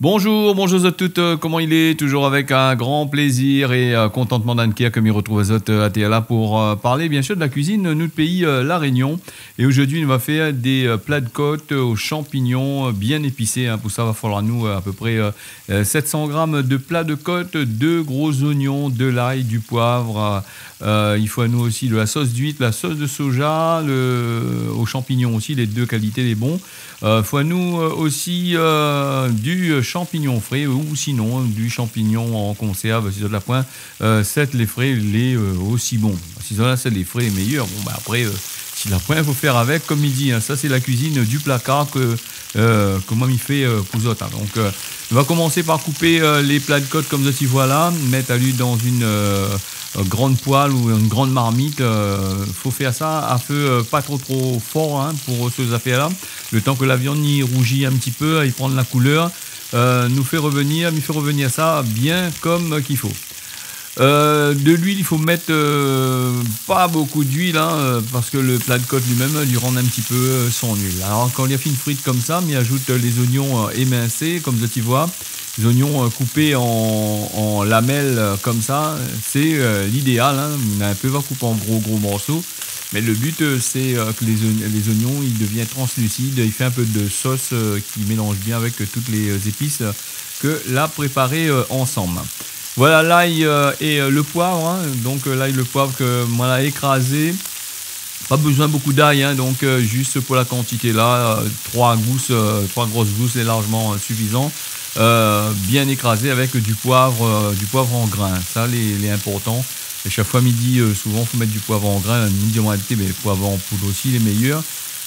Bonjour à toutes, comment il est? Toujours avec un grand plaisir et contentement d'Anne-Kier que m'y retrouve à là pour parler bien sûr de la cuisine de notre pays, La Réunion. Et aujourd'hui, on va faire des plats de côte aux champignons bien épicés. Pour ça, il va falloir nous à peu près 700 grammes de plats de côte, 2 gros oignons, de l'ail, du poivre. Il faut à nous aussi de la sauce d'huître, la sauce de soja, aux champignons aussi, les deux qualités, les bons. Il faut à nous aussi du champignon frais ou sinon du champignon en conserve, si ça de la pointe, c'est les frais les aussi bons. Si ça c'est les frais les meilleurs. Bon, après, si la pointe, il faut faire avec, comme il dit. Ça, c'est la cuisine du placard que moi, il fait pour les autres. Donc, on va commencer par couper les plats de côte comme ceci, voilà, mettre à lui dans une grande poêle ou une grande marmite. Faut faire ça à feu pas trop fort pour ces affaires-là. Le temps que la viande y rougit un petit peu, il prend de la couleur, il fait revenir ça bien comme qu'il faut. De l'huile, il faut mettre pas beaucoup d'huile parce que le plat de côte lui-même lui rend un petit peu son huile. Alors quand il y a fait une frite comme ça, il ajoute les oignons émincés comme tu vois, les oignons coupés en lamelles comme ça, c'est l'idéal. On a un peu va couper en gros morceaux, mais le but c'est que les oignons ils deviennent translucides. Il fait un peu de sauce qui mélange bien avec toutes les épices que là préparées ensemble. Voilà l'ail et le poivre. Donc l'ail et le poivre que moi là écrasé. Pas besoin beaucoup d'ail, donc juste pour la quantité là, 3 grosses gousses est largement suffisant. Bien écrasé avec du poivre en grains. Ça les important. Et chaque fois midi, souvent faut mettre du poivre en grains. Midi on va mais le poivre en poudre aussi les meilleurs.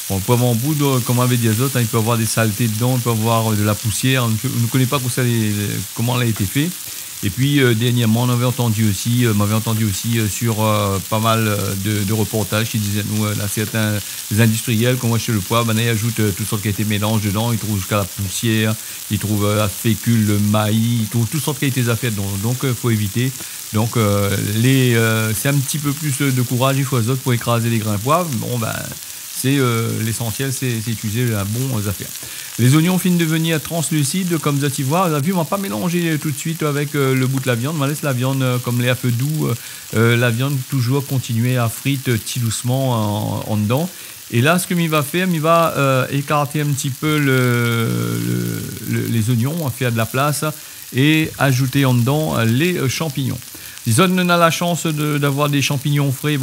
Bon, le poivre en poudre, comme avec des autres, il peut avoir des saletés dedans, il peut avoir de la poussière. On ne connaît pas comment elle a été fait. Et puis dernièrement, on m'avait entendu aussi sur pas mal de reportages qui disaient nous là certains industriels qu'on voit chez le poivre, ils ajoutent toutes sortes qui a été mélange dedans, ils trouvent jusqu'à la poussière, ils trouvent la fécule, le maïs, ils trouvent toutes sortes qui a été affaires dedans. Donc faut éviter. Donc c'est un petit peu plus de courage il faut pour écraser les grains de poivre. Bon c'est l'essentiel, c'est utiliser la bonne affaire. Les oignons finissent de devenir translucides, comme ça tu vois. La vue, on va pas mélanger tout de suite avec le bout de la viande. On laisse la viande comme les à feu doux. La viande toujours continuer à frire petit doucement en dedans. Et là, ce que il va faire, il va écarter un petit peu les oignons, faire de la place et ajouter en dedans les champignons. Si on a la chance d'avoir des champignons frais,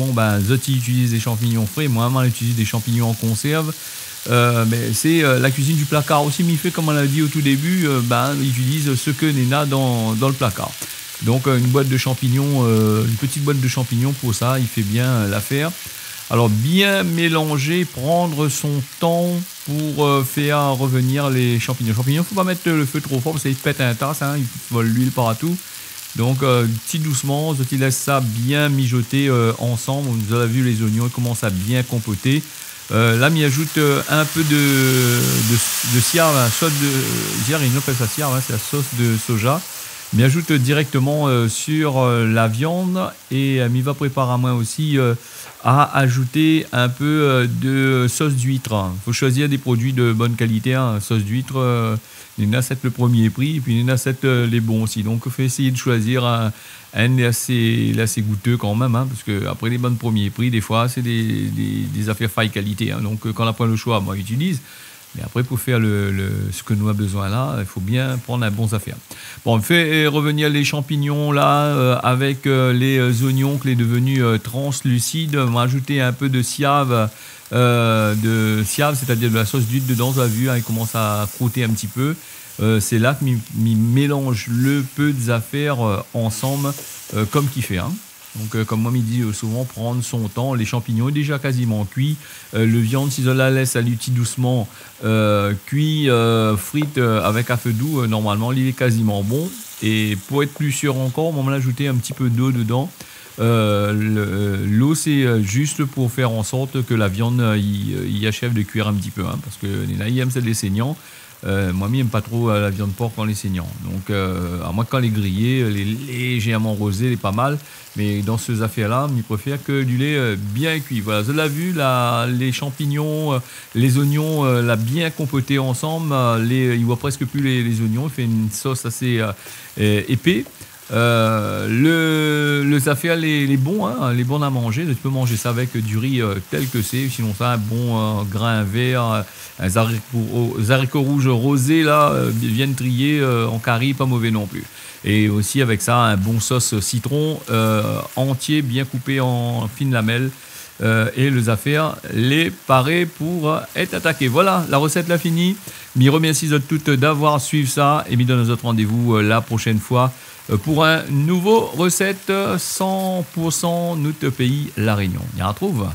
Zoti utilise des champignons frais, moi, j'utilise des champignons en conserve. Mais c'est la cuisine du placard aussi, mais il fait comme on l'a dit au tout début, il utilise ce que Nena dans le placard. Donc une boîte de champignons, une petite boîte de champignons pour ça, il fait bien l'affaire. Alors bien mélanger, prendre son temps pour faire revenir les champignons. Les champignons, il ne faut pas mettre le feu trop fort parce qu'il pète un tas, il vole l'huile partout. Donc petit doucement, je laisse ça bien mijoter ensemble. Vous avez vu les oignons, ils commencent à bien compoter. Là, m'y ajoute un peu de siar, il appelle ça siar, c'est la sauce de soja. M'y ajoute directement sur la viande et m'y va préparer à moi aussi à ajouter un peu de sauce d'huître. Il faut choisir des produits de bonne qualité. Sauce d'huître, il y en a 7 le premier prix et puis il y en a 7 les bons aussi. Donc, il faut essayer de choisir un assez goûteux quand même, parce que après les bons premiers prix, des fois, c'est des affaires faille qualité. Donc, quand on a pas le choix, moi, j'utilise. Mais après, pour faire ce que nous avons besoin là, il faut bien prendre un bon affaire. Bon, on fait revenir les champignons là avec les oignons qui sont devenus translucides. On va ajouter un peu de siave, c'est-à-dire de la sauce d'huître dedans. Vous avez vu, il commence à frotter un petit peu. C'est là que mélange le peu des affaires ensemble comme qu'il fait. Donc comme moi me dit souvent, prendre son temps. Les champignons sont déjà quasiment cuits. Le viande, si je la laisse aller doucement cuit, frite avec un feu doux, normalement il est quasiment bon. Et pour être plus sûr encore, on va ajouter un petit peu d'eau dedans. L'eau c'est juste pour faire en sorte que la viande y achève de cuire un petit peu, parce que les naïms c'est des saignants. Moi, j'aime pas trop la viande porc quand elle est saignante. Donc, à moi, quand elle est grillée, elle est légèrement rosée, elle est pas mal. Mais dans ces affaires-là, je préfère que du lait bien cuit. Voilà, je l'ai vu, les champignons, les oignons, là, bien compotés ensemble. Il voit presque plus les oignons. Il fait une sauce assez épais. Le affaires, les bons, hein, les bons à manger. Tu peux manger ça avec du riz tel que c'est. Sinon, ça, un bon grain vert, un haricots rouges rosés, là, viennent trier en curry, pas mauvais non plus. Et aussi avec ça, un bon sauce citron entier, bien coupé en fines lamelles. Et les affaires, les parés pour être attaqués. Voilà, la recette l'a finie. Je remercie toutes d'avoir suivi ça et me donne notre rendez-vous la prochaine fois pour un nouveau recette 100% notre pays, La Réunion. On y retrouve.